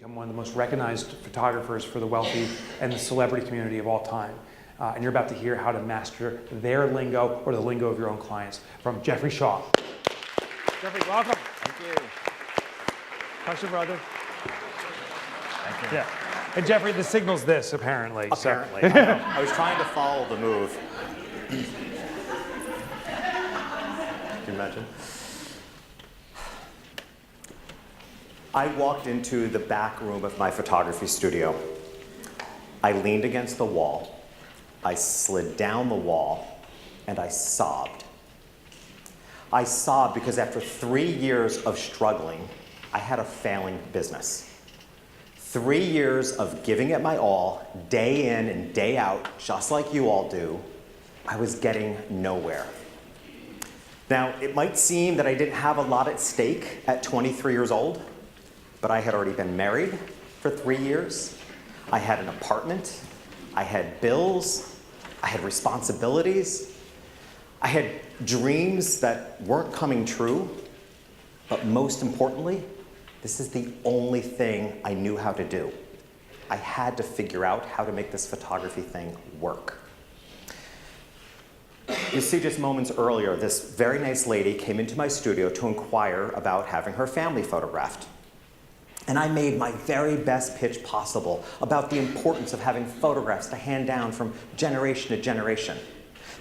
become one of the most recognized photographers for the wealthy and the celebrity community of all time. And you're about to hear how to master their lingo or the lingo of your own clients from Jeffrey Shaw. Jeffrey, welcome. Thank you. How's your brother? Thank you. Yeah. And Jeffrey, the signal's this, apparently. Apparently. So. I was trying to follow the move. Can you imagine? I walked into the back room of my photography studio. I leaned against the wall. I slid down the wall, and I sobbed. I sobbed because after 3 years of struggling, I had a failing business. 3 years of giving it my all, day in and day out, just like you all do, I was getting nowhere. Now, it might seem that I didn't have a lot at stake at 23 years old, but I had already been married for 3 years. I had an apartment. I had bills. I had responsibilities. I had dreams that weren't coming true. But most importantly, this is the only thing I knew how to do. I had to figure out how to make this photography thing work. You see, just moments earlier, this very nice lady came into my studio to inquire about having her family photographed. And I made my very best pitch possible about the importance of having photographs to hand down from generation to generation,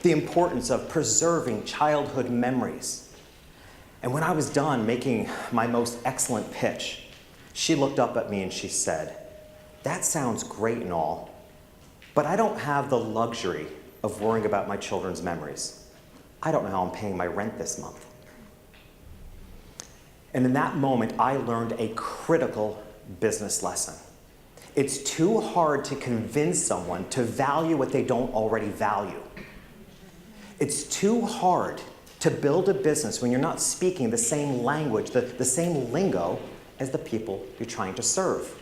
the importance of preserving childhood memories. And when I was done making my most excellent pitch, she looked up at me and she said, "That sounds great and all, but I don't have the luxury of worrying about my children's memories. I don't know how I'm paying my rent this month." And in that moment, I learned a critical business lesson. It's too hard to convince someone to value what they don't already value. It's too hard to build a business when you're not speaking the same language, the same lingo as the people you're trying to serve.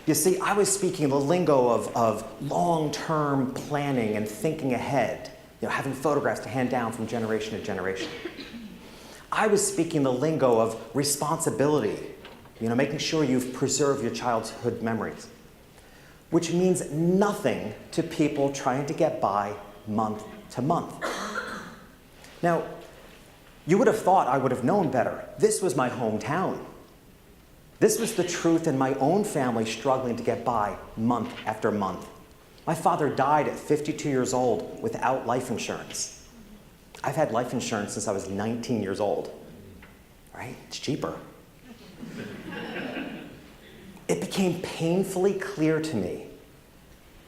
You see, I was speaking the lingo of long-term planning and thinking ahead, having photographs to hand down from generation to generation. I was speaking the lingo of responsibility, making sure you've preserved your childhood memories, which means nothing to people trying to get by month to month. Now, you would have thought I would have known better. This was my hometown. This was the truth in my own family struggling to get by month after month. My father died at 52 years old without life insurance. I've had life insurance since I was 19 years old, right? It's cheaper. It became painfully clear to me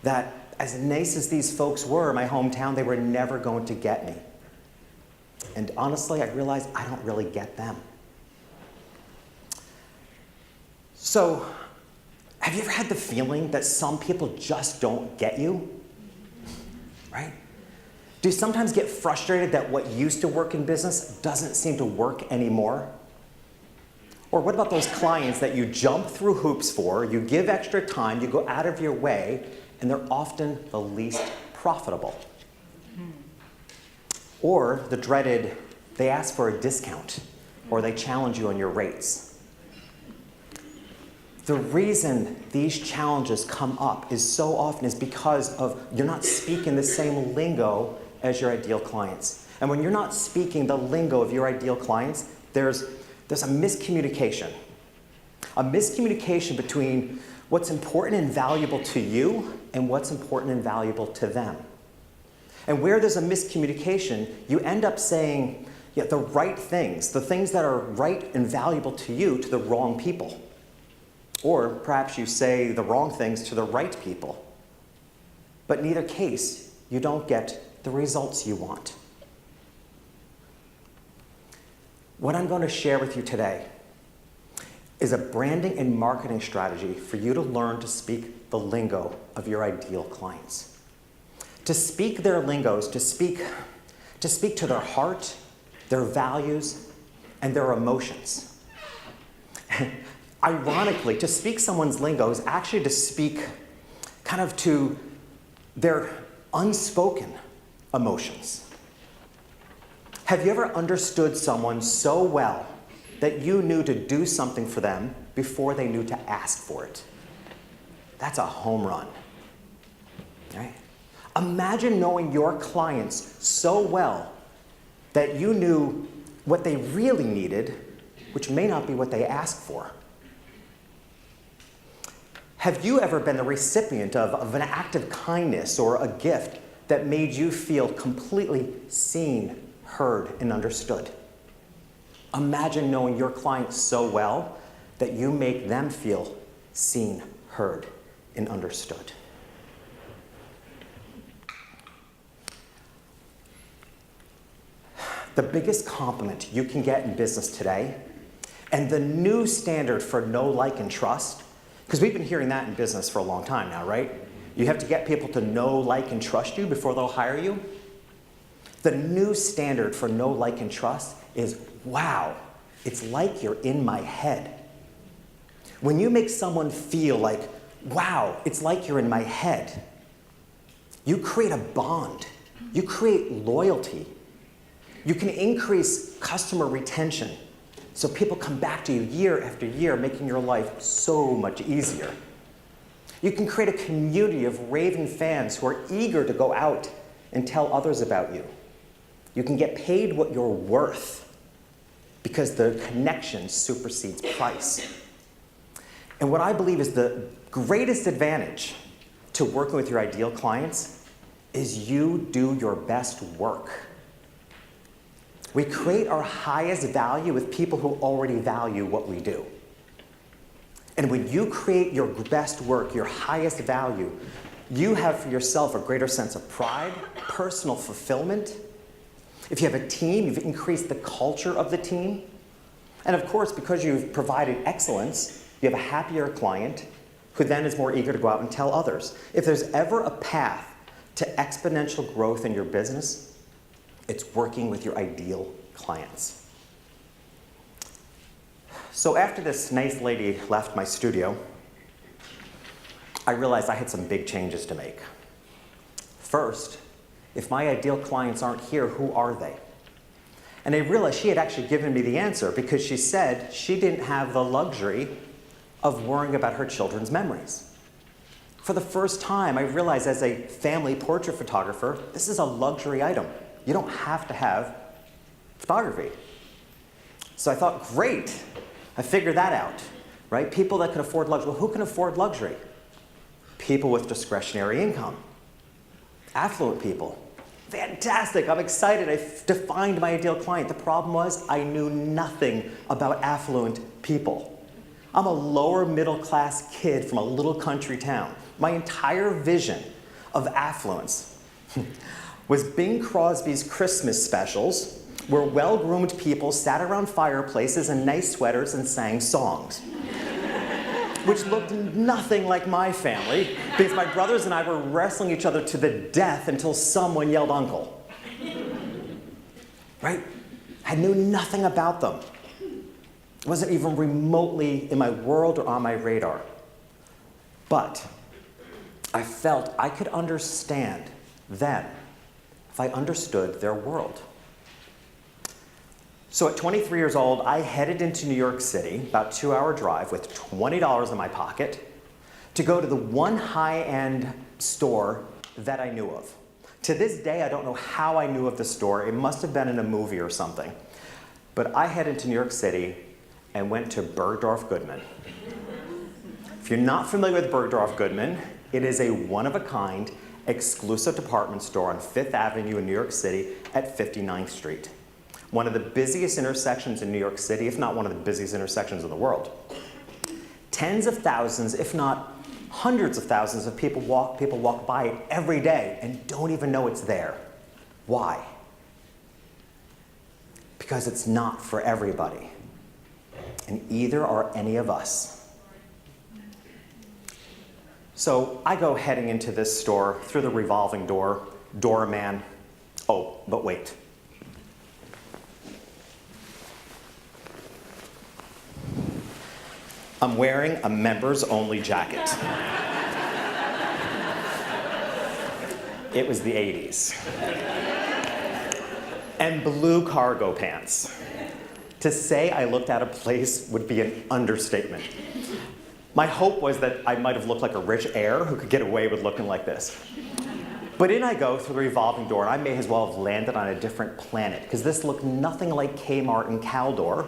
that as nice as these folks were in my hometown, they were never going to get me. And honestly, I realized I don't really get them. So, have you ever had the feeling that some people just don't get you? Right? Do you sometimes get frustrated that what used to work in business doesn't seem to work anymore? Or what about those clients that you jump through hoops for, you give extra time, you go out of your way, and they're often the least profitable? Or the dreaded, they ask for a discount, or they challenge you on your rates. The reason these challenges come up is so often is because of you're not speaking the same lingo as your ideal clients. And when you're not speaking the lingo of your ideal clients, there's a miscommunication. A miscommunication between what's important and valuable to you and what's important and valuable to them. And where there's a miscommunication, you end up saying the right things, the things that are right and valuable to you, to the wrong people. Or perhaps you say the wrong things to the right people. But in either case, you don't get the results you want. What I'm going to share with you today is a branding and marketing strategy for you to learn to speak the lingo of your ideal clients. To speak their lingos, to speak to their heart, their values, and their emotions. Ironically, to speak someone's lingo is actually to speak kind of to their unspoken emotions. Have you ever understood someone so well that you knew to do something for them before they knew to ask for it. That's a home run. Right? Imagine knowing your clients so well that you knew what they really needed, which may not be what they asked for. Have you ever been the recipient of an act of kindness or a gift that made you feel completely seen, heard, and understood? Imagine knowing your clients so well that you make them feel seen, heard, and understood. The biggest compliment you can get in business today, and the new standard for know, like, and trust, because we've been hearing that in business for a long time now, right? You have to get people to know, like, and trust you before they'll hire you. The new standard for know, like, and trust is, wow, it's like you're in my head. When you make someone feel like, wow, it's like you're in my head, you create a bond. You create loyalty. You can increase customer retention so people come back to you year after year, making your life so much easier. You can create a community of raving fans who are eager to go out and tell others about you. You can get paid what you're worth because the connection supersedes price. And what I believe is the greatest advantage to working with your ideal clients is you do your best work. We create our highest value with people who already value what we do. And when you create your best work, your highest value, you have for yourself a greater sense of pride, personal fulfillment. If you have a team, you've increased the culture of the team. And of course, because you've provided excellence, you have a happier client who then is more eager to go out and tell others. If there's ever a path to exponential growth in your business, it's working with your ideal clients. So after this nice lady left my studio, I realized I had some big changes to make. First, if my ideal clients aren't here, who are they? And I realized she had actually given me the answer because she said she didn't have the luxury of worrying about her children's memories. For the first time, I realized as a family portrait photographer, this is a luxury item. You don't have to have photography. So I thought, great, I figured that out, right? People that can afford luxury. Well, who can afford luxury? People with discretionary income. Affluent people. Fantastic, I'm excited. I've defined my ideal client. The problem was I knew nothing about affluent people. I'm a lower middle class kid from a little country town. My entire vision of affluence was Bing Crosby's Christmas specials, where well-groomed people sat around fireplaces in nice sweaters and sang songs, which looked nothing like my family, because my brothers and I were wrestling each other to the death until someone yelled uncle. Right? I knew nothing about them. It wasn't even remotely in my world or on my radar. But I felt I could understand them if I understood their world. So at 23 years old, I headed into New York City, about a 2-hour drive with $20 in my pocket, to go to the one high-end store that I knew of. To this day, I don't know how I knew of the store. It must have been in a movie or something. But I headed to New York City and went to Bergdorf Goodman. If you're not familiar with Bergdorf Goodman, it is a one-of-a-kind, exclusive department store on Fifth Avenue in New York City at 59th Street. One of the busiest intersections in New York City, if not one of the busiest intersections in the world. Tens of thousands, if not hundreds of thousands of people walk by it every day and don't even know it's there. Why? Because it's not for everybody. And either are any of us. So I go heading into this store through the revolving door, doorman. Oh, but wait. I'm wearing a members only jacket. It was the 80s. And blue cargo pants. To say I looked out of place would be an understatement. My hope was that I might have looked like a rich heir who could get away with looking like this. But in I go through the revolving door, and I may as well have landed on a different planet, because this looked nothing like Kmart and Caldor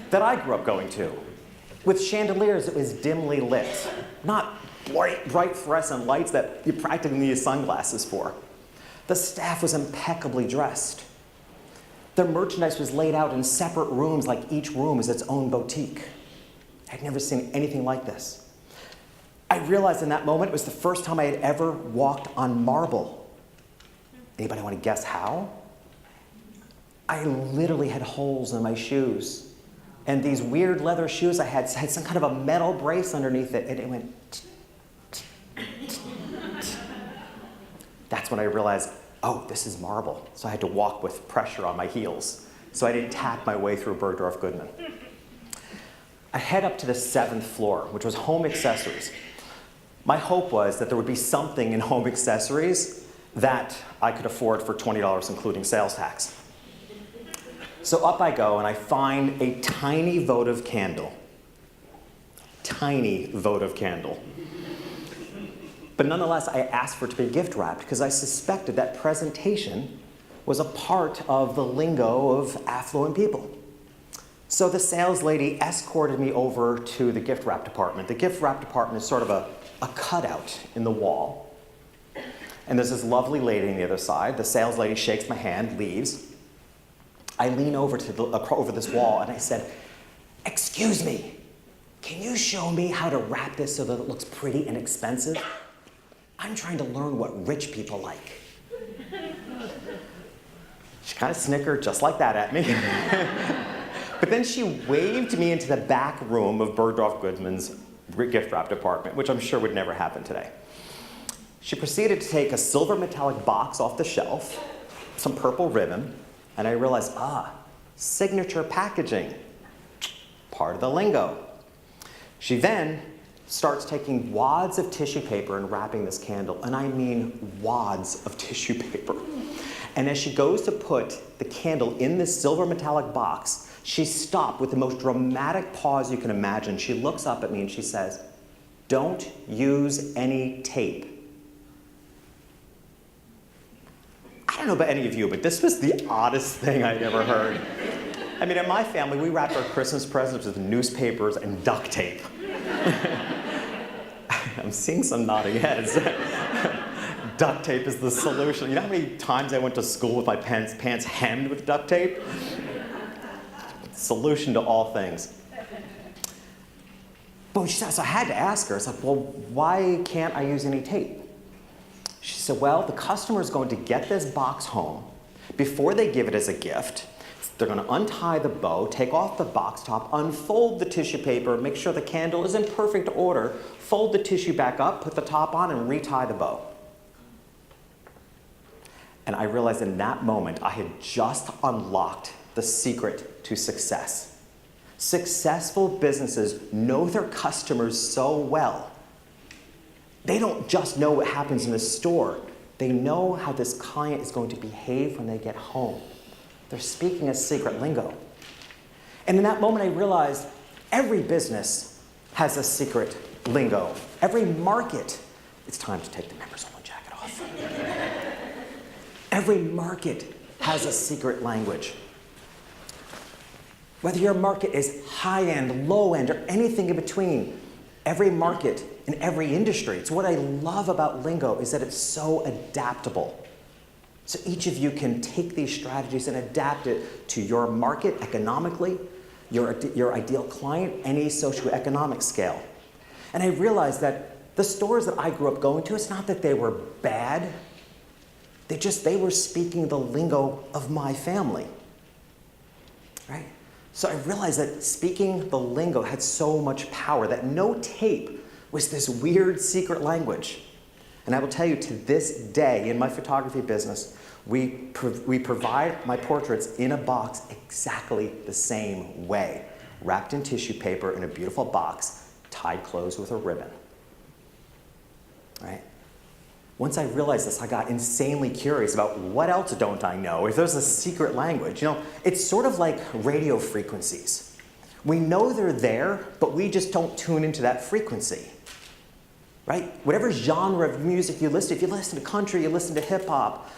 that I grew up going to. With chandeliers, it was dimly lit, not bright fluorescent lights that you practically need sunglasses for. The staff was impeccably dressed. Their merchandise was laid out in separate rooms, like each room is its own boutique. I'd never seen anything like this. I realized in that moment it was the first time I had ever walked on marble. Anybody want to guess how? I literally had holes in my shoes. And these weird leather shoes I had some kind of a metal brace underneath it, and it went That's when I realized, oh, this is marble. So I had to walk with pressure on my heels, so I didn't tap my way through Bergdorf Goodman. I head up to the 7th floor, which was home accessories. My hope was that there would be something in home accessories that I could afford for $20, including sales tax. So up I go, and I find a tiny votive candle. Tiny votive candle. But nonetheless, I asked for it to be gift wrapped because I suspected that presentation was a part of the lingo of affluent people. So the sales lady escorted me over to the gift wrap department. The gift wrap department is sort of a cutout in the wall. And there's this lovely lady on the other side. The sales lady shakes my hand, leaves. I lean over over this wall and I said, "Excuse me, can you show me how to wrap this so that it looks pretty and expensive? I'm trying to learn what rich people like." She kind of snickered just like that at me. But then she waved me into the back room of Bergdorf Goodman's gift wrap department, which I'm sure would never happen today. She proceeded to take a silver metallic box off the shelf, some purple ribbon, and I realized, signature packaging, part of the lingo. She then starts taking wads of tissue paper and wrapping this candle, and I mean wads of tissue paper. And as she goes to put the candle in this silver metallic box, she stopped with the most dramatic pause you can imagine. She looks up at me and she says, "Don't use any tape." I don't know about any of you, but this was the oddest thing I'd ever heard. I mean, in my family, we wrapped our Christmas presents with newspapers and duct tape. I'm seeing some nodding heads. Duct tape is the solution. You know how many times I went to school with my pants hemmed with duct tape? Solution to all things. But so I had to ask her. It's like, well, why can't I use any tape? She said, well, the customer is going to get this box home. Before they give it as a gift, they're going to untie the bow, take off the box top, unfold the tissue paper, make sure the candle is in perfect order, fold the tissue back up, put the top on, and retie the bow. And I realized in that moment I had just unlocked the secret to success. Successful businesses know their customers so well. They don't just know what happens in the store. They know how this client is going to behave when they get home. They're speaking a secret lingo. And in that moment I realized every business has a secret lingo. Every market, it's time to take the members only jacket off. Every market has a secret language. Whether your market is high-end, low-end, or anything in between, every market in every industry, it's what I love about lingo is that it's so adaptable. So each of you can take these strategies and adapt it to your market economically, your ideal client, any socioeconomic scale. And I realized that the stores that I grew up going to, it's not that they were bad. They were speaking the lingo of my family, right? So I realized that speaking the lingo had so much power, that no tape was this weird secret language. And I will tell you, to this day, in my photography business, we provide my portraits in a box exactly the same way, wrapped in tissue paper in a beautiful box, tied closed with a ribbon, right? Once I realized this, I got insanely curious about what else don't I know? If there's a secret language, it's sort of like radio frequencies. We know they're there, but we just don't tune into that frequency, right? Whatever genre of music you listen to, if you listen to country, you listen to hip hop,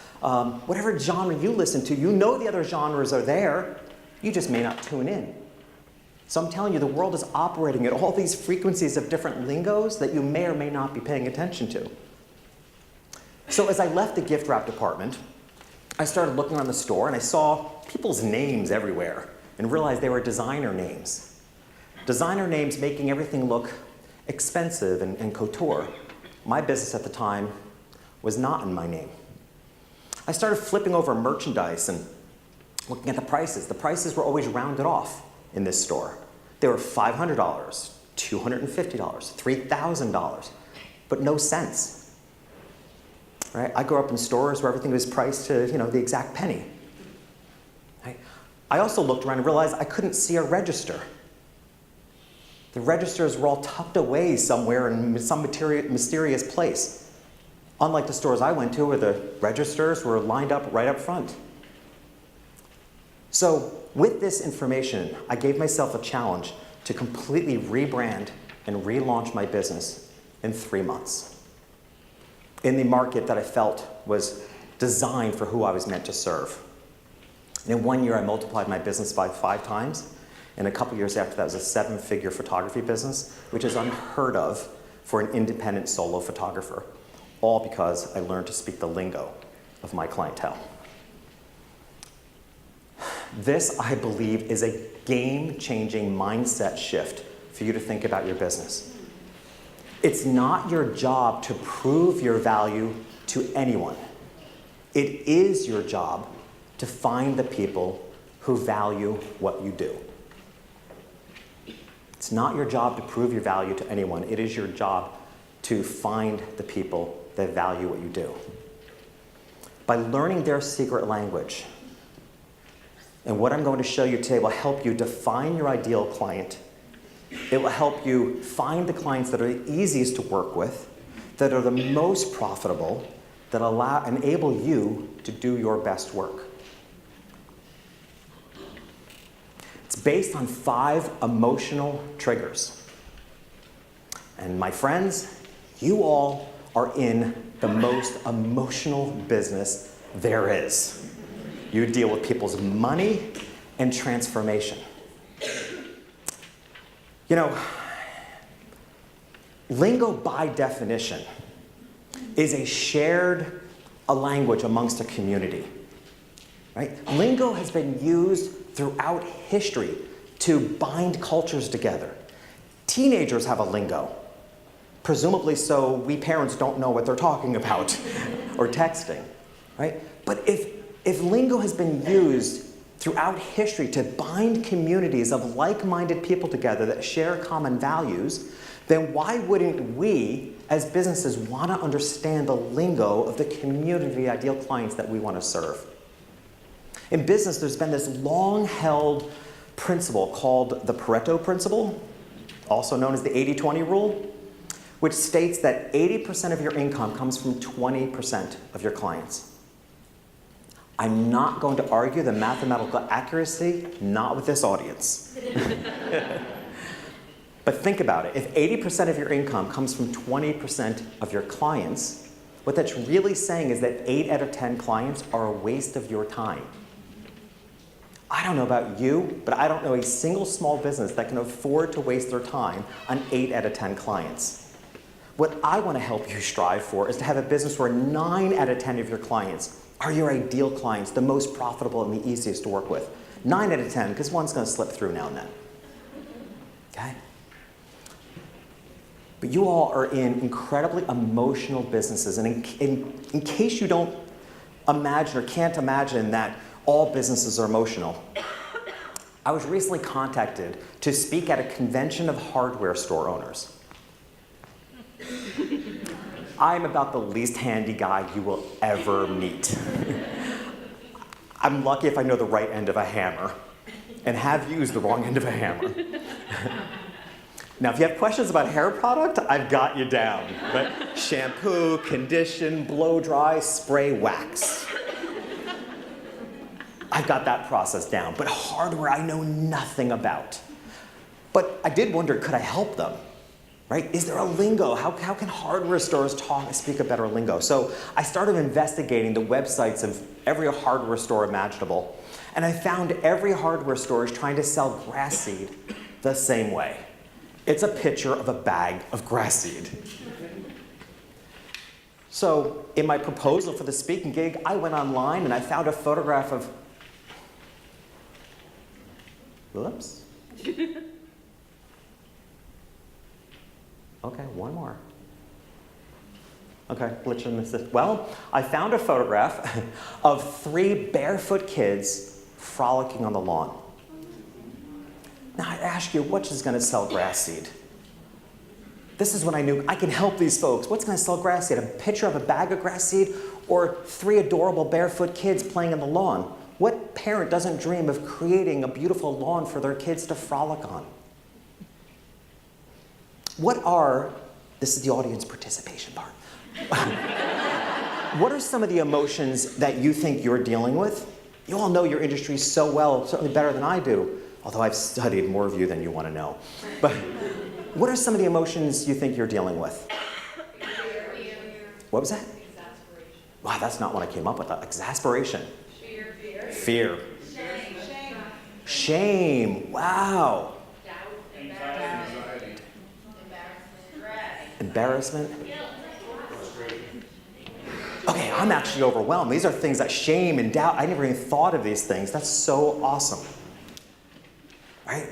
whatever genre you listen to, you know the other genres are there, you just may not tune in. So I'm telling you, the world is operating at all these frequencies of different lingos that you may or may not be paying attention to. So as I left the gift wrap department, I started looking around the store and I saw people's names everywhere and realized they were designer names. Designer names making everything look expensive and couture. My business at the time was not in my name. I started flipping over merchandise and looking at the prices. The prices were always rounded off in this store. They were $500, $250, $3,000, but no cents. Right? I grew up in stores where everything was priced to the exact penny. Right? I also looked around and realized I couldn't see a register. The registers were all tucked away somewhere in some mysterious place. Unlike the stores I went to where the registers were lined up right up front. So with this information, I gave myself a challenge to completely rebrand and relaunch my business in 3 months. In the market that I felt was designed for who I was meant to serve. And in 1 year, I multiplied my business by 5 times. And a couple years after that, it was a 7-figure photography business, which is unheard of for an independent solo photographer. All because I learned to speak the lingo of my clientele. This, I believe, is a game-changing mindset shift for you to think about your business. It's not your job to prove your value to anyone. It is your job to find the people who value what you do. It's not your job to prove your value to anyone. It is your job to find the people that value what you do. By learning their secret language, and what I'm going to show you today will help you define your ideal client. It will help you find the clients that are the easiest to work with, that are the most profitable, that enable you to do your best work. It's based on 5 emotional triggers. And my friends, you all are in the most emotional business there is. You deal with people's money and transformation. Lingo by definition is a shared language amongst a community. Right? Lingo has been used throughout history to bind cultures together. Teenagers have a lingo, presumably so we parents don't know what they're talking about or texting. Right? But if lingo has been used throughout history to bind communities of like-minded people together that share common values, then why wouldn't we, as businesses, want to understand the lingo of the community ideal clients that we want to serve? In business, there's been this long-held principle called the Pareto principle, also known as the 80-20 rule, which states that 80% of your income comes from 20% of your clients. I'm not going to argue the mathematical accuracy, not with this audience. But think about it. If 80% of your income comes from 20% of your clients, what that's really saying is that 8 out of 10 clients are a waste of your time. I don't know about you, but I don't know a single small business that can afford to waste their time on 8 out of 10 clients. What I want to help you strive for is to have a business where 9 out of 10 of your clients are your ideal clients, the most profitable and the easiest to work with. 9 out of 10, because one's going to slip through now and then. Okay? But you all are in incredibly emotional businesses, and in case you don't imagine or can't imagine that all businesses are emotional, I was recently contacted to speak at a convention of hardware store owners. I'm about the least handy guy you will ever meet. I'm lucky if I know the right end of a hammer and have used the wrong end of a hammer. Now, if you have questions about hair product, I've got you down. Right? Shampoo, condition, blow dry, spray, wax. I've got that process down. But hardware, I know nothing about. But I did wonder, could I help them? Right? Is there a lingo? How can hardware stores speak a better lingo? So I started investigating the websites of every hardware store imaginable. And I found every hardware store is trying to sell grass seed the same way. It's a picture of a bag of grass seed. So in my proposal for the speaking gig, I went online and I found a photograph of, whoops. Okay, one more. Okay, glitch in this. Well, I found a photograph of 3 barefoot kids frolicking on the lawn. Now I ask you, which is going to sell grass seed? This is when I knew I can help these folks. What's going to sell grass seed? A picture of a bag of grass seed or 3 adorable barefoot kids playing on the lawn? What parent doesn't dream of creating a beautiful lawn for their kids to frolic on? This is the audience participation part. What are some of the emotions that you think you're dealing with? You all know your industry so well, certainly better than I do, although I've studied more of you than you want to know. But what are some of the emotions you think you're dealing with? What was that? Exasperation. Wow, that's not what I came up with. Exasperation. Fear. Shame. Wow. Embarrassment. Okay, I'm actually overwhelmed. These are things that shame and doubt. I never even thought of these things. That's so awesome. Right?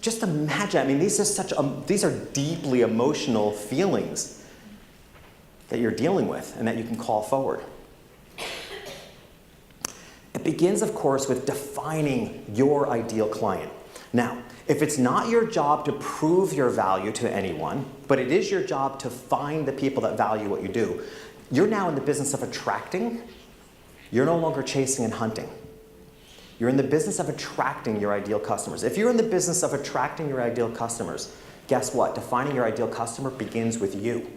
Just imagine. I mean, these are deeply emotional feelings that you're dealing with and that you can call forward. It begins, of course, with defining your ideal client. Now, if it's not your job to prove your value to anyone, but it is your job to find the people that value what you do, you're now in the business of attracting. You're no longer chasing and hunting. You're in the business of attracting your ideal customers. If you're in the business of attracting your ideal customers, guess what? Defining your ideal customer begins with you.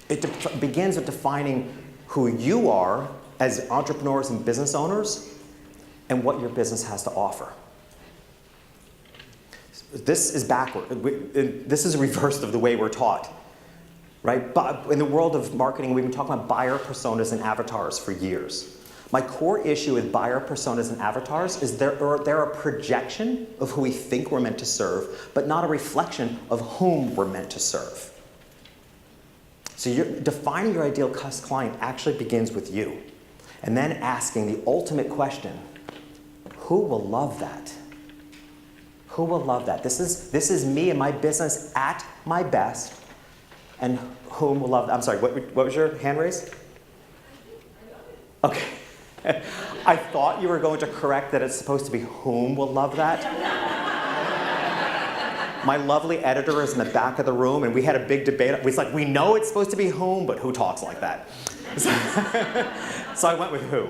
It begins with defining who you are as entrepreneurs and business owners and what your business has to offer. This is backward. This is reversed of the way we're taught, right? But in the world of marketing, we've been talking about buyer personas and avatars for years. My core issue with buyer personas and avatars is they're a projection of who we think we're meant to serve, but not a reflection of whom we're meant to serve. So defining your ideal client actually begins with you, and then asking the ultimate question, who will love that? Who will love that? This is me and my business at my best, and whom will love that? I'm sorry, what was your hand raise? Okay. I thought you were going to correct that it's supposed to be whom will love that. My lovely editor is in the back of the room, and we had a big debate. It's like, we know it's supposed to be whom, but who talks like that? So I went with who.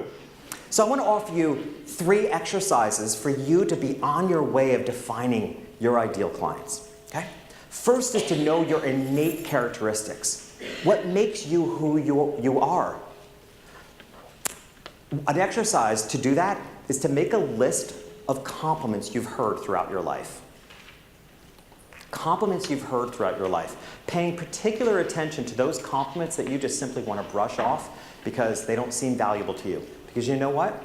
So I want to offer you 3 exercises for you to be on your way of defining your ideal clients. Okay? First is to know your innate characteristics. What makes you who you are? An exercise to do that is to make a list of compliments you've heard throughout your life. Compliments you've heard throughout your life. Paying particular attention to those compliments that you just simply want to brush off because they don't seem valuable to you. Because you know what?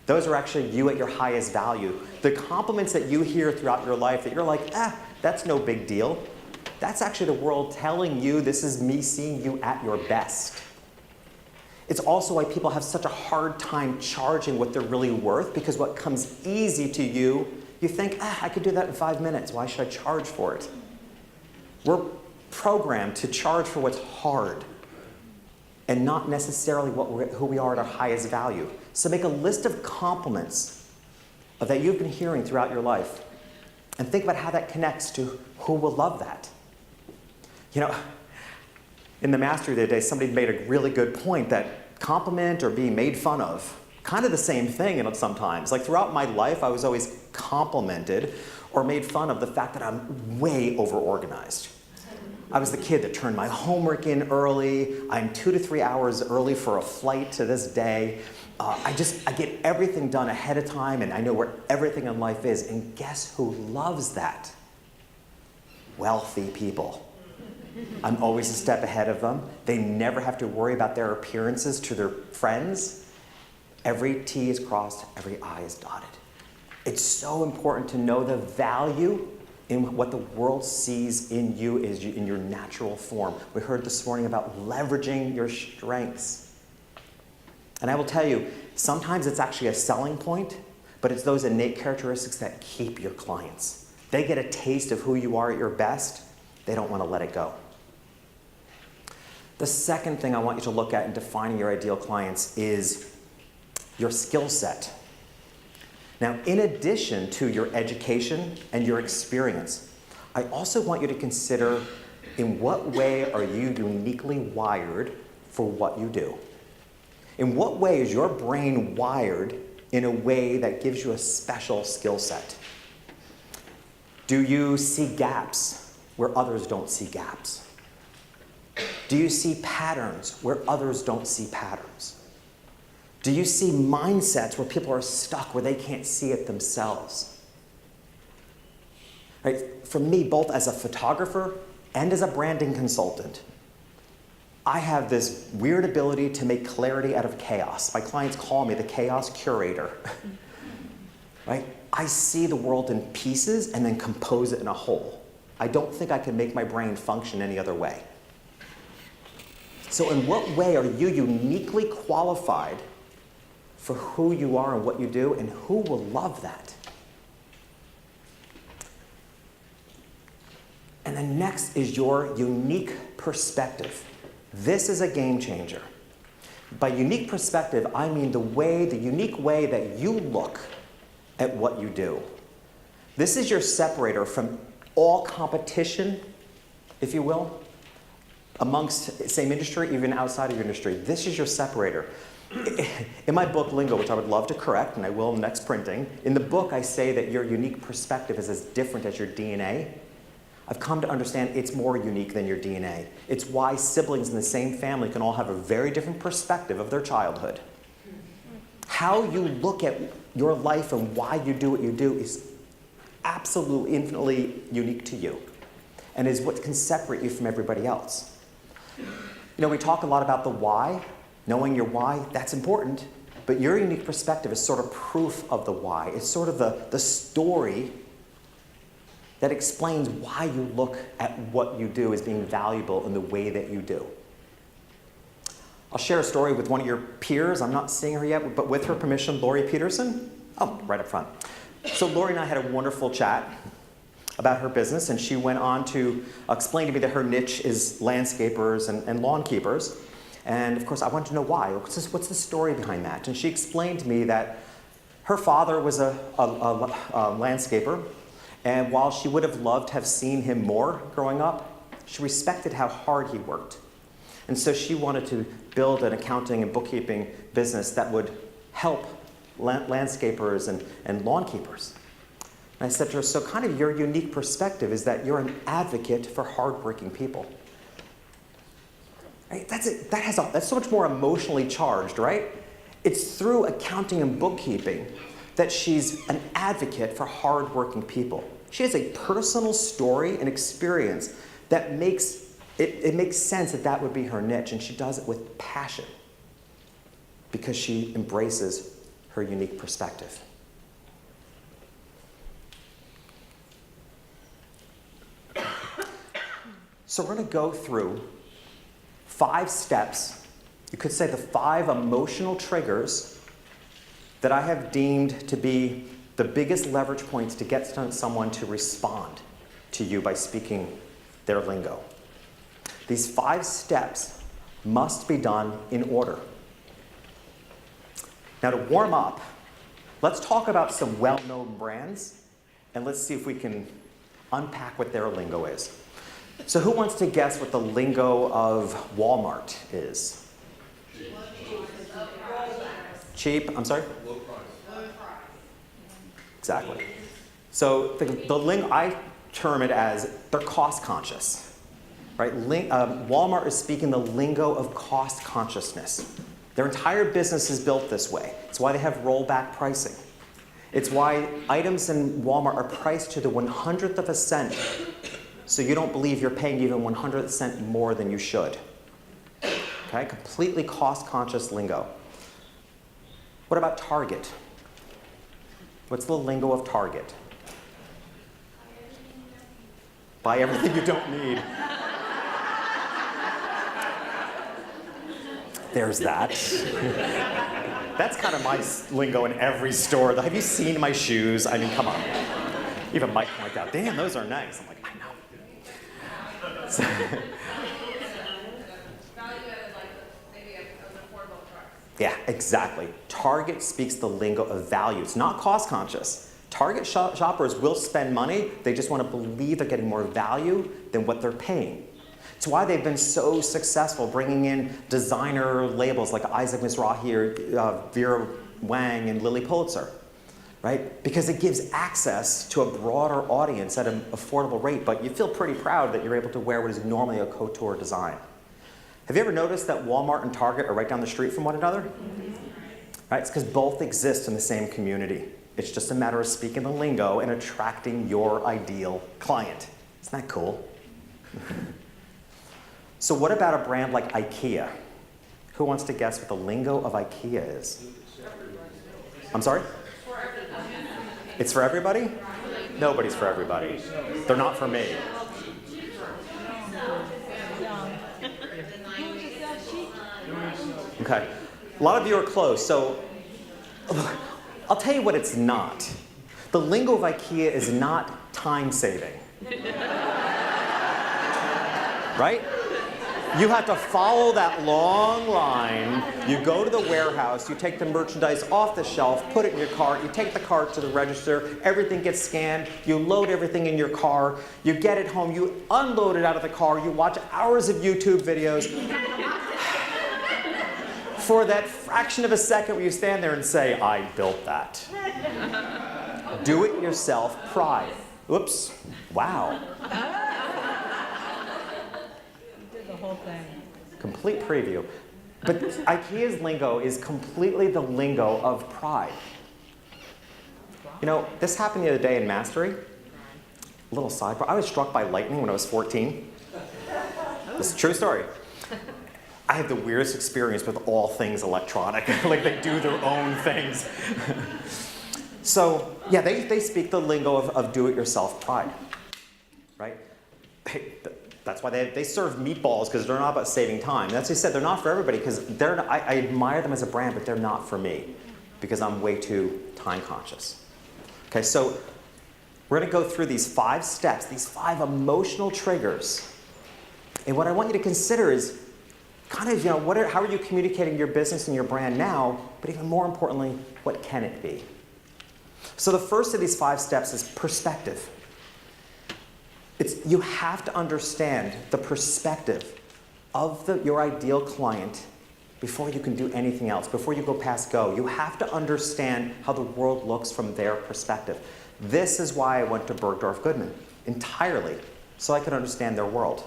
Those are actually you at your highest value. The compliments that you hear throughout your life that you're like, that's no big deal. That's actually the world telling you this is me seeing you at your best. It's also why people have such a hard time charging what they're really worth, because what comes easy to you, you think, I could do that in 5 minutes. Why should I charge for it? We're programmed to charge for what's hard and not necessarily who we are at our highest value. So make a list of compliments that you've been hearing throughout your life and think about how that connects to who will love that. You know, in the Mastery the other day, somebody made a really good point that compliment or being made fun of, kind of the same thing sometimes. Like throughout my life, I was always complimented or made fun of the fact that I'm way over-organized. I was the kid that turned my homework in early. I'm 2 to 3 hours early for a flight to this day. I get everything done ahead of time, and I know where everything in life is. And guess who loves that? Wealthy people. I'm always a step ahead of them. They never have to worry about their appearances to their friends. Every T is crossed, every I is dotted. It's so important to know the value in what the world sees in you is in your natural form. We heard this morning about leveraging your strengths. And I will tell you, sometimes it's actually a selling point, but it's those innate characteristics that keep your clients. They get a taste of who you are at your best. They don't want to let it go. The second thing I want you to look at in defining your ideal clients is your skill set. Now, in addition to your education and your experience, I also want you to consider in what way are you uniquely wired for what you do? In what way is your brain wired in a way that gives you a special skill set? Do you see gaps where others don't see gaps? Do you see patterns where others don't see patterns? Do you see mindsets where people are stuck, where they can't see it themselves? Right? For me, both as a photographer and as a branding consultant, I have this weird ability to make clarity out of chaos. My clients call me the chaos curator. Right? I see the world in pieces and then compose it in a whole. I don't think I can make my brain function any other way. So in what way are you uniquely qualified for who you are and what you do, and who will love that? And then next is your unique perspective. This is a game changer. By unique perspective, I mean the unique way that you look at what you do. This is your separator from all competition, if you will, amongst same industry, even outside of your industry. This is your separator. In my book, LINGO, which I would love to correct, and I will in the next printing, in the book I say that your unique perspective is as different as your DNA. I've come to understand it's more unique than your DNA. It's why siblings in the same family can all have a very different perspective of their childhood. How you look at your life and why you do what you do is absolutely, infinitely unique to you, and is what can separate you from everybody else. You know, we talk a lot about the why. Knowing your why, that's important, but your unique perspective is sort of proof of the why. It's sort of the story that explains why you look at what you do as being valuable in the way that you do. I'll share a story with one of your peers. I'm not seeing her yet, but with her permission, Lori Peterson. Oh, right up front. So Lori and I had a wonderful chat about her business, and she went on to explain to me that her niche is landscapers and lawn keepers. And of course, I wanted to know why. What's the story behind that? And she explained to me that her father was a landscaper, and while she would have loved to have seen him more growing up, she respected how hard he worked. And so she wanted to build an accounting and bookkeeping business that would help landscapers and lawn keepers. And I said to her, so kind of your unique perspective is that you're an advocate for hardworking people. Right? That's so much more emotionally charged, right? It's through accounting and bookkeeping that she's an advocate for hardworking people. She has a personal story and experience that makes sense that would be her niche, and she does it with passion because she embraces her unique perspective. So we're going to go through 5 steps, you could say the 5 emotional triggers that I have deemed to be the biggest leverage points to get someone to respond to you by speaking their lingo. These 5 steps must be done in order. Now to warm up, let's talk about some well-known brands, and let's see if we can unpack what their lingo is. So who wants to guess what the lingo of Walmart is? Cheap, I'm sorry? Low price. Exactly. So I term it as they're cost conscious, right? Walmart is speaking the lingo of cost consciousness. Their entire business is built this way. It's why they have rollback pricing. It's why items in Walmart are priced to the 100th of a cent, so you don't believe you're paying even 100th cent more than you should. Okay, completely cost-conscious lingo. What about Target? What's the lingo of Target? Buy everything you don't need. There's that. That's kind of my lingo in every store. Have you seen my shoes? I mean, come on. Even Mike pointed out, damn, those are nice. I'm like, I know. So, yeah, exactly. Target speaks the lingo of value. It's not cost conscious. Target shoppers will spend money. They just want to believe they're getting more value than what they're paying. It's why they've been so successful bringing in designer labels like Isaac Mizrahi, Vera Wang, and Lily Pulitzer, right? Because it gives access to a broader audience at an affordable rate, but you feel pretty proud that you're able to wear what is normally a couture design. Have you ever noticed that Walmart and Target are right down the street from one another? Right? It's because both exist in the same community. It's just a matter of speaking the lingo and attracting your ideal client. Isn't that cool? So what about a brand like IKEA? Who wants to guess what the lingo of IKEA is? I'm sorry? It's for everybody? Nobody's for everybody. They're not for me. Okay. A lot of you are close, so I'll tell you what it's not. The lingo of IKEA is not time-saving. Right? You have to follow that long line. You go to the warehouse, you take the merchandise off the shelf, put it in your cart, you take the cart to the register, everything gets scanned, you load everything in your car, you get it home, you unload it out of the car, you watch hours of YouTube videos. For that fraction of a second where you stand there and say, I built that. Do-it-yourself pride. Oops. Wow. Whole thing. Complete preview. But IKEA's lingo is completely the lingo of pride. You know, this happened the other day in Mastery. A little sidebar. I was struck by lightning when I was 14. This is a true story. I had the weirdest experience with all things electronic. Like they do their own things. So, yeah, they speak the lingo of do-it-yourself pride. Right? That's why they serve meatballs, because they're not about saving time. That's what I said, they're not for everybody, because I admire them as a brand, but they're not for me, because I'm way too time conscious. Okay, so we're going to go through these 5 steps, these 5 emotional triggers. And what I want you to consider is kind of, you know, how are you communicating your business and your brand now, but even more importantly, what can it be? So the first of these 5 steps is perspective. You have to understand the perspective of your ideal client before you can do anything else, before you go past go. You have to understand how the world looks from their perspective. This is why I went to Bergdorf Goodman entirely, so I could understand their world.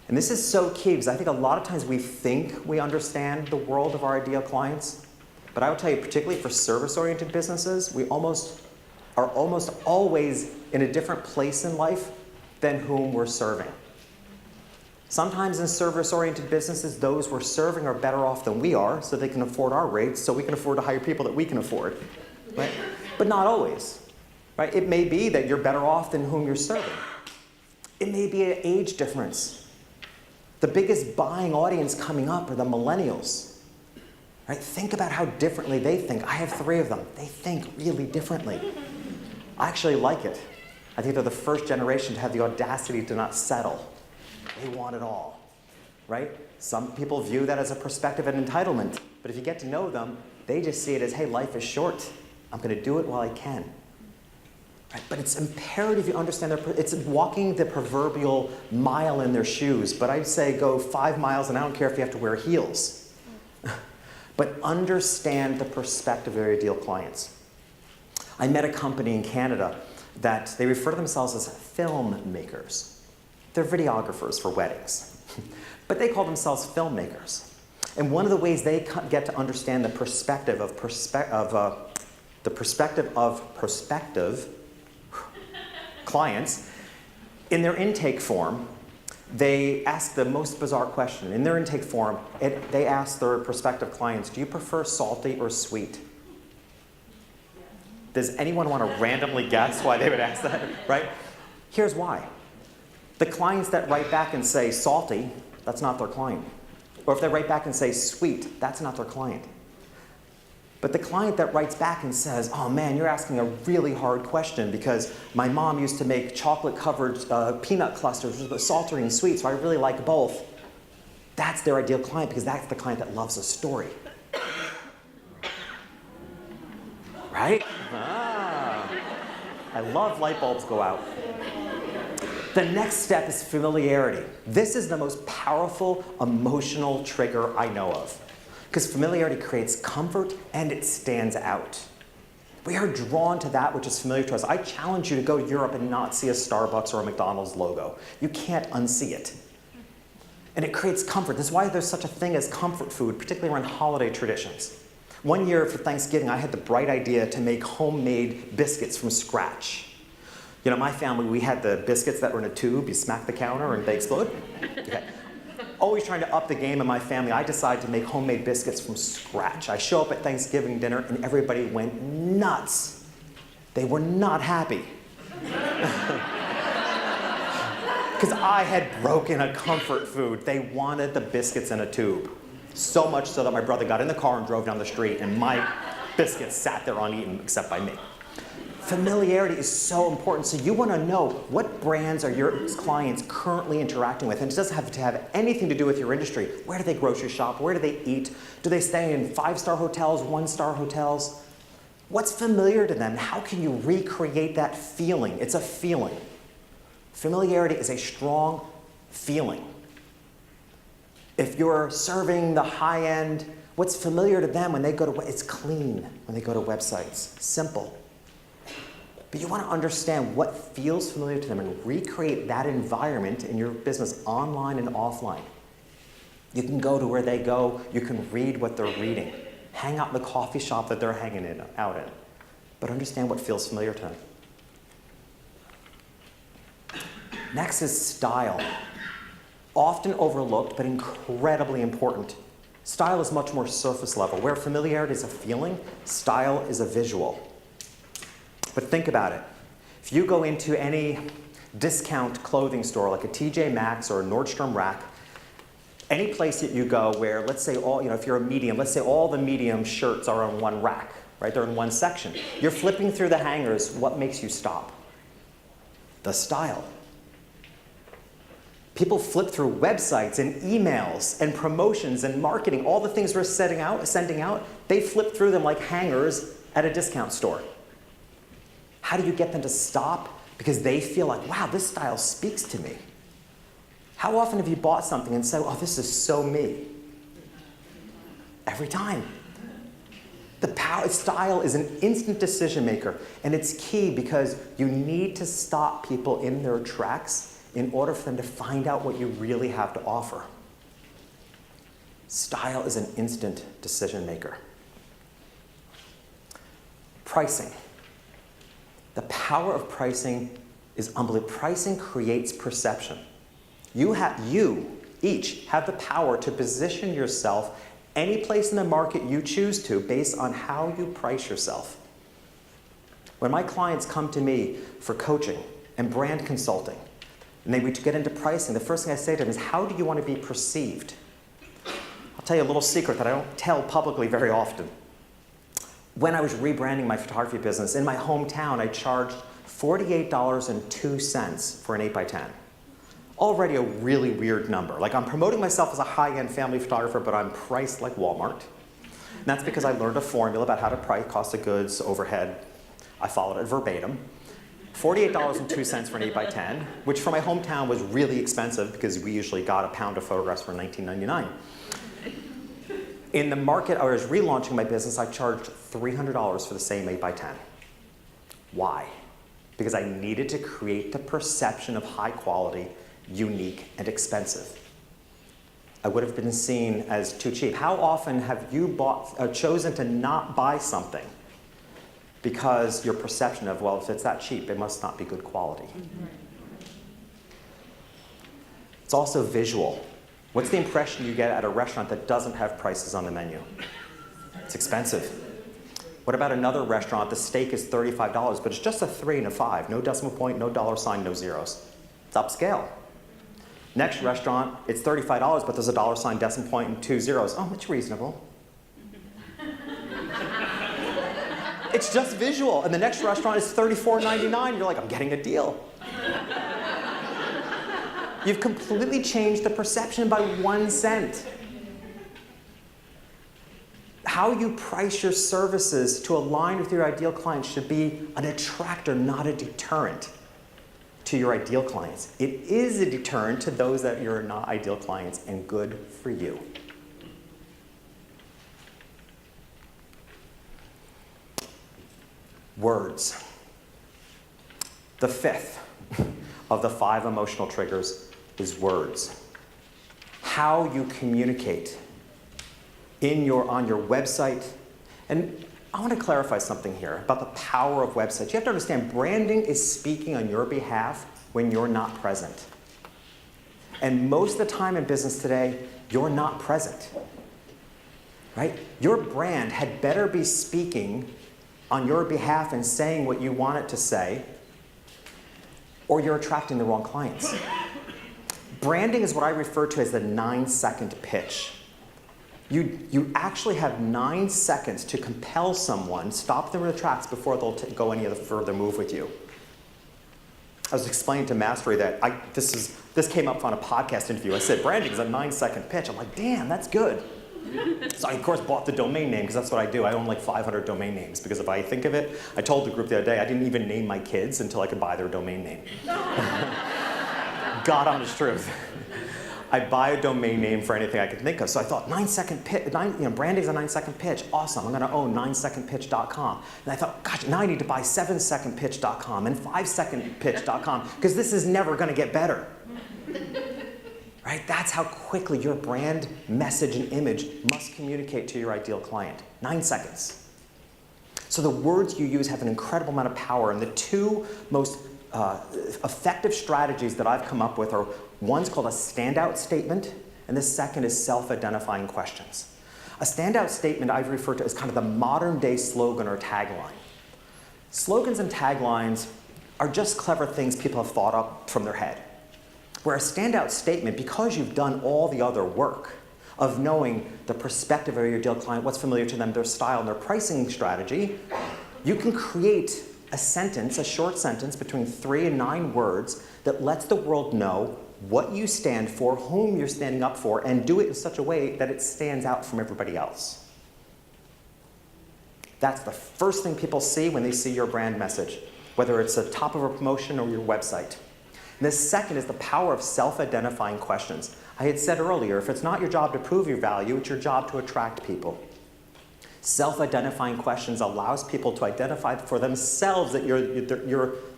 And this is so key, because I think a lot of times we think we understand the world of our ideal clients, but I will tell you, particularly for service-oriented businesses, we are almost always in a different place in life than whom we're serving. Sometimes in service-oriented businesses, those we're serving are better off than we are, so they can afford our rates, so we can afford to hire people that we can afford. Right? But not always. Right? It may be that you're better off than whom you're serving. It may be an age difference. The biggest buying audience coming up are the millennials. Right? Think about how differently they think. I have 3 of them. They think really differently. I actually like it. I think they're the first generation to have the audacity to not settle. They want it all, right? Some people view that as a perspective and entitlement, but if you get to know them, they just see it as, hey, life is short. I'm going to do it while I can. Right? But it's imperative you understand it's walking the proverbial mile in their shoes, but I'd say go 5 miles, and I don't care if you have to wear heels. But understand the perspective of your ideal clients. I met a company in Canada that they refer to themselves as filmmakers. They're videographers for weddings, but they call themselves filmmakers. And one of the ways they get to understand the perspective of prospective clients, in their intake form, they ask the most bizarre question. In their intake form, they ask their prospective clients, do you prefer salty or sweet? Does anyone want to randomly guess why they would ask that, right? Here's why. The clients that write back and say salty, that's not their client. Or if they write back and say sweet, that's not their client. But the client that writes back and says, oh man, you're asking a really hard question because my mom used to make chocolate-covered peanut clusters with salty and sweet, so I really like both. That's their ideal client because that's the client that loves a story. Right? Ah, I love light bulbs go out. The next step is familiarity. This is the most powerful emotional trigger I know of. Because familiarity creates comfort and it stands out. We are drawn to that which is familiar to us. I challenge you to go to Europe and not see a Starbucks or a McDonald's logo. You can't unsee it. And it creates comfort. This is why there's such a thing as comfort food, particularly around holiday traditions. One year for Thanksgiving, I had the bright idea to make homemade biscuits from scratch. You know, my family, we had the biscuits that were in a tube. You smack the counter and they explode. Okay. Always trying to up the game in my family, I decided to make homemade biscuits from scratch. I show up at Thanksgiving dinner and everybody went nuts. They were not happy. Because I had broken a comfort food. They wanted the biscuits in a tube. So much so that my brother got in the car and drove down the street and my biscuits sat there uneaten except by me. Familiarity is so important. So you want to know what brands are your clients currently interacting with. And it doesn't have to have anything to do with your industry. Where do they grocery shop? Where do they eat? Do they stay in 5-star hotels, 1-star hotels? What's familiar to them? How can you recreate that feeling? It's a feeling. Familiarity is a strong feeling. If you're serving the high end, what's familiar to them when they go to, it's clean when they go to websites, simple. But you want to understand what feels familiar to them and recreate that environment in your business online and offline. You can go to where they go, you can read what they're reading, hang out in the coffee shop that they're hanging out in, but understand what feels familiar to them. Next is style. Often overlooked, but incredibly important. Style is much more surface level. Where familiarity is a feeling, style is a visual. But think about it. If you go into any discount clothing store, like a TJ Maxx or a Nordstrom Rack, any place that you go where, let's say if you're a medium, let's say all the medium shirts are on one rack, right? They're in one section. You're flipping through the hangers, what makes you stop? The style. People flip through websites and emails and promotions and marketing, all the things we're sending out, they flip through them like hangers at a discount store. How do you get them to stop? Because they feel like, wow, this style speaks to me. How often have you bought something and said, oh, this is so me? Every time. Style is an instant decision maker, and it's key because you need to stop people in their tracks in order for them to find out what you really have to offer. Style is an instant decision maker. Pricing. The power of pricing is unbelievable. Pricing creates perception. You each have the power to position yourself any place in the market you choose to based on how you price yourself. When my clients come to me for coaching and brand consulting, and we get into pricing, the first thing I say to them is, how do you want to be perceived? I'll tell you a little secret that I don't tell publicly very often. When I was rebranding my photography business, in my hometown, I charged $48.02 for an 8x10. Already a really weird number. Like, I'm promoting myself as a high-end family photographer, but I'm priced like Walmart. And that's because I learned a formula about how to price cost of goods, overhead. I followed it verbatim. $48.02 for an 8x10, which for my hometown was really expensive because we usually got a pound of photographs for $19.99. In the market I was relaunching my business, I charged $300 for the same 8x10. Why? Because I needed to create the perception of high quality, unique, and expensive. I would have been seen as too cheap. How often have you chosen to not buy something because your perception of, well, if it's that cheap, it must not be good quality? It's also visual. What's the impression you get at a restaurant that doesn't have prices on the menu? It's expensive. What about another restaurant? The steak is $35, but it's just a 3 and a 5. No decimal point, no dollar sign, no zeros. It's upscale. Next restaurant, it's $35, but there's a dollar sign, decimal point, and 2 zeros. Oh, it's reasonable. It's just visual. And the next restaurant is $34.99. You're like, I'm getting a deal. You've completely changed the perception by 1 cent. How you price your services to align with your ideal client should be an attractor, not a deterrent to your ideal clients. It is a deterrent to those that you're not ideal clients, and good for you. Words. The fifth of the 5 emotional triggers is words. How you communicate on your website. And I want to clarify something here about the power of websites. You have to understand, branding is speaking on your behalf when you're not present. And most of the time in business today, you're not present. Right? Your brand had better be speaking on your behalf and saying what you want it to say, or you're attracting the wrong clients. Branding is what I refer to as the 9-second pitch. You actually have 9 seconds to compel someone, stop them in their tracks before they'll go any further move with you. I was explaining to Mastery that this came up on a podcast interview. I said, branding is a 9-second pitch. I'm like, damn, that's good. So I, of course, bought the domain name because that's what I do. I own like 500 domain names because if I think of it, I told the group the other day, I didn't even name my kids until I could buy their domain name. God honest truth. I buy a domain name for anything I can think of. So I thought, 9-second pitch, branding's a 9-second pitch. Awesome, I'm going to own 9secondpitch.com. And I thought, gosh, now I need to buy 7secondpitch.com and 5secondpitch.com because this is never going to get better. Right? That's how quickly your brand message and image must communicate to your ideal client. 9 seconds. So the words you use have an incredible amount of power, and the 2 most effective strategies that I've come up with are, one's called a standout statement, and the second is self-identifying questions. A standout statement I've referred to as kind of the modern day slogan or tagline. Slogans and taglines are just clever things people have thought up from their head. Where a standout statement, because you've done all the other work of knowing the perspective of your ideal client, what's familiar to them, their style, and their pricing strategy, you can create a sentence, a short sentence between 3 and 9 words that lets the world know what you stand for, whom you're standing up for, and do it in such a way that it stands out from everybody else. That's the first thing people see when they see your brand message, whether it's the top of a promotion or your website. And the second is the power of self-identifying questions. I had said earlier, if it's not your job to prove your value, it's your job to attract people. Self-identifying questions allows people to identify for themselves that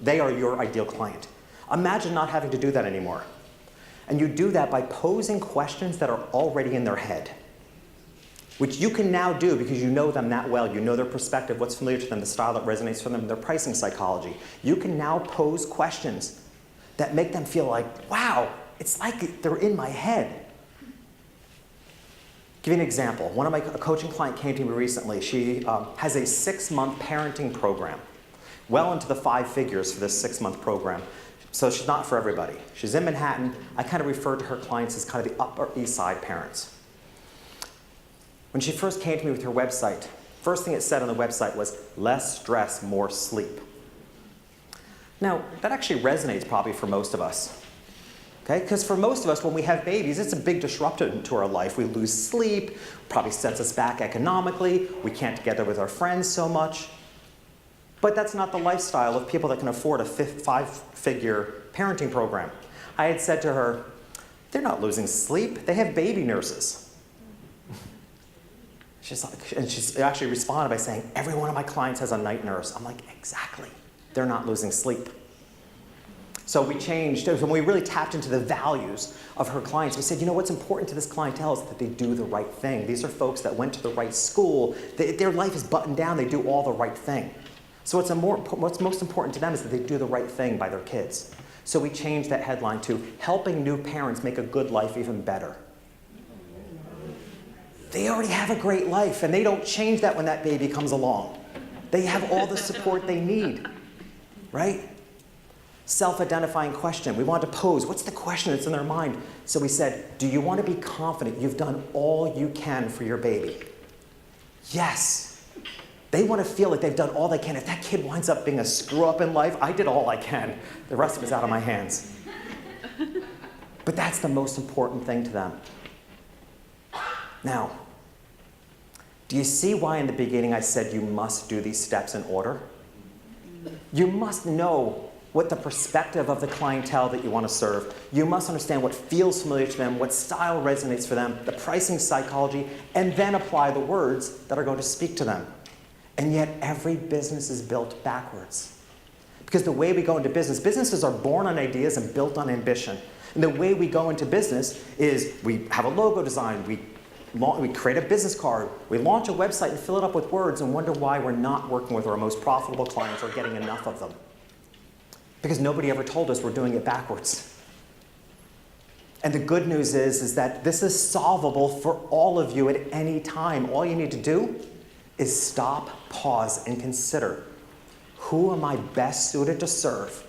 they are your ideal client. Imagine not having to do that anymore. And you do that by posing questions that are already in their head, which you can now do because you know them that well. You know their perspective, what's familiar to them, the style that resonates for them, their pricing psychology. You can now pose questions that make them feel like, wow, it's like they're in my head. Give you an example. A coaching client came to me recently. She has a 6-month parenting program, well into the 5 figures for this 6-month program. So she's not for everybody. She's in Manhattan. I kind of refer to her clients as kind of the Upper East Side parents. When she first came to me with her website, first thing it said on the website was, less stress, more sleep. Now, that actually resonates probably for most of us. Okay? Because for most of us, when we have babies, it's a big disruptor to our life. We lose sleep, probably sets us back economically. We can't get together with our friends so much. But that's not the lifestyle of people that can afford a 5-figure parenting program. I had said to her, they're not losing sleep. They have baby nurses. She's actually responded by saying, every one of my clients has a night nurse. I'm like, exactly. they're not losing sleep. So we changed, when we really tapped into the values of her clients, we said, you know, what's important to this clientele is that they do the right thing. These are folks that went to the right school. Their life is buttoned down. They do all the right thing. So what's most important to them is that they do the right thing by their kids. So we changed that headline to helping new parents make a good life even better. They already have a great life, and they don't change that when that baby comes along. They have all the support they need, right? Self-identifying question. We wanted to pose, what's the question that's in their mind? So we said, do you want to be confident you've done all you can for your baby? Yes. They want to feel like they've done all they can. If that kid winds up being a screw-up in life, I did all I can. The rest of it's out of my hands. But that's the most important thing to them. Now, do you see why in the beginning I said you must do these steps in order? You must know what the perspective of the clientele that you want to serve. You must understand what feels familiar to them, what style resonates for them, the pricing psychology, and then apply the words that are going to speak to them. And yet every business is built backwards. Because the way we go into business, businesses are born on ideas and built on ambition. And the way we go into business is we have a logo design, we create a business card, we launch a website and fill it up with words and wonder why we're not working with our most profitable clients or getting enough of them. Because nobody ever told us we're doing it backwards. And the good news is that this is solvable for all of you at any time. All you need to do is stop, pause, and consider, who am I best suited to serve?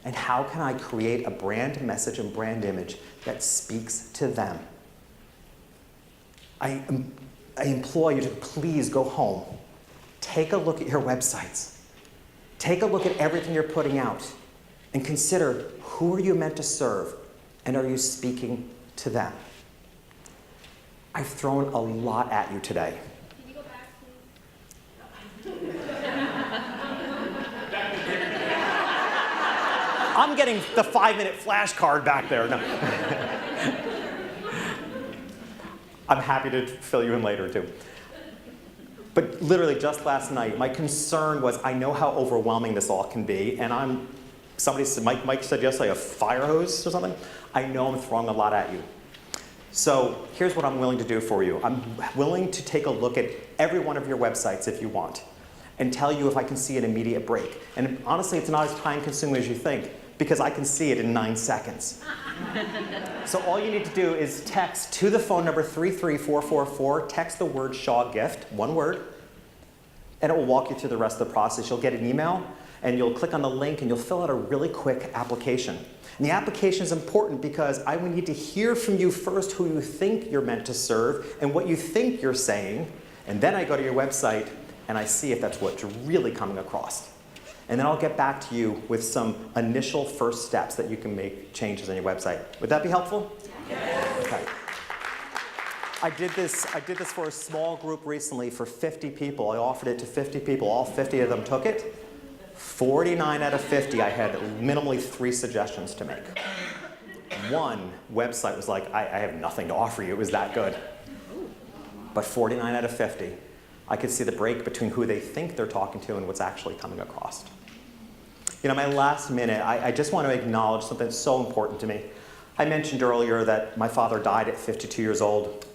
And how can I create a brand message and brand image that speaks to them? I implore you to please go home. Take a look at your websites. Take a look at everything you're putting out. And consider, who are you meant to serve? And are you speaking to them? I've thrown a lot at you today. Can you go back, please? I'm getting the 5-minute flashcard back there. No. I'm happy to fill you in later, too. But literally just last night, my concern was, I know how overwhelming this all can be, and somebody said, Mike said yesterday, a fire hose or something. I know I'm throwing a lot at you. So here's what I'm willing to do for you. I'm willing to take a look at every one of your websites if you want and tell you if I can see an immediate break. And honestly, it's not as time-consuming as you think because I can see it in 9 seconds. So all you need to do is text to the phone number 33444, text the word Shaw Gift, one word, and it will walk you through the rest of the process. You'll get an email, and you'll click on the link, and you'll fill out a really quick application. And the application is important because I will need to hear from you first who you think you're meant to serve and what you think you're saying, and then I go to your website, and I see if that's what you're really coming across. And then I'll get back to you with some initial first steps that you can make changes on your website. Would that be helpful? Yes. Okay. I did this for a small group recently for 50 people. I offered it to 50 people. All 50 of them took it. 49 out of 50, I had minimally 3 suggestions to make. One website was like, I have nothing to offer you. It was that good. But 49 out of 50, I could see the break between who they think they're talking to and what's actually coming across. You know, my last minute, I just want to acknowledge something that's so important to me. I mentioned earlier that my father died at 52 years old.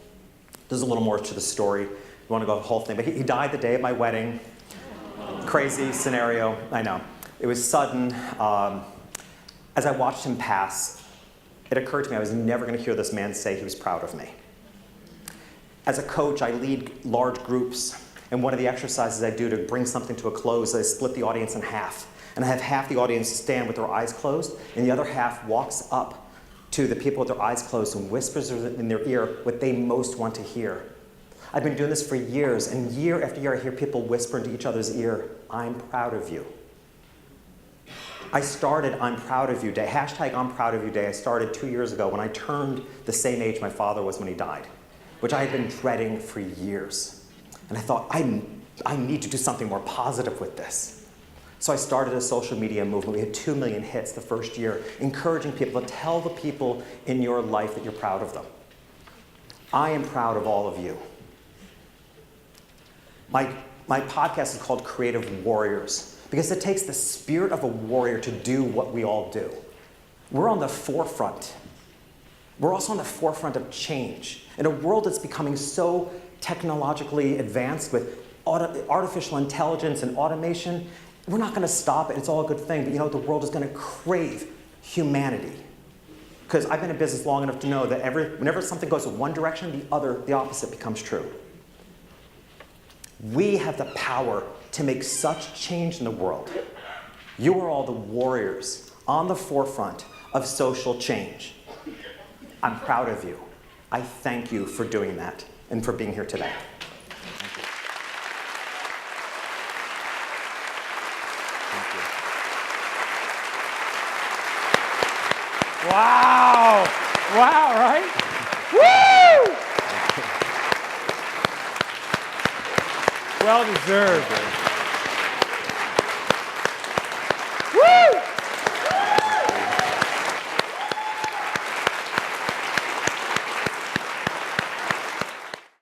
There's a little more to the story. You want to go the whole thing, but he died the day of my wedding. Crazy scenario, I know. It was sudden. As I watched him pass, it occurred to me I was never going to hear this man say he was proud of me. As a coach, I lead large groups, and one of the exercises I do to bring something to a close, I split the audience in half. And I have half the audience stand with their eyes closed, and the other half walks up to the people with their eyes closed and whispers in their ear what they most want to hear. I've been doing this for years, and year after year I hear people whisper into each other's ear, I'm proud of you. I started I'm Proud of You Day, hashtag I'm Proud of You Day. I started 2 years ago when I turned the same age my father was when he died, which I had been dreading for years. And I thought, I need to do something more positive with this. So I started a social media movement. We had 2 million hits the first year, encouraging people to tell the people in your life that you're proud of them. I am proud of all of you. My podcast is called Creative Warriors, because it takes the spirit of a warrior to do what we all do. We're on the forefront. We're also on the forefront of change. In a world that's becoming so technologically advanced with artificial intelligence and automation, we're not going to stop it. It's all a good thing. But you know, the world is going to crave humanity. Because I've been in business long enough to know that whenever something goes in one direction, the opposite becomes true. We have the power to make such change in the world. You are all the warriors on the forefront of social change. I'm proud of you. I thank you for doing that and for being here today. Wow! Wow, right? Woo! Well deserved. Woo!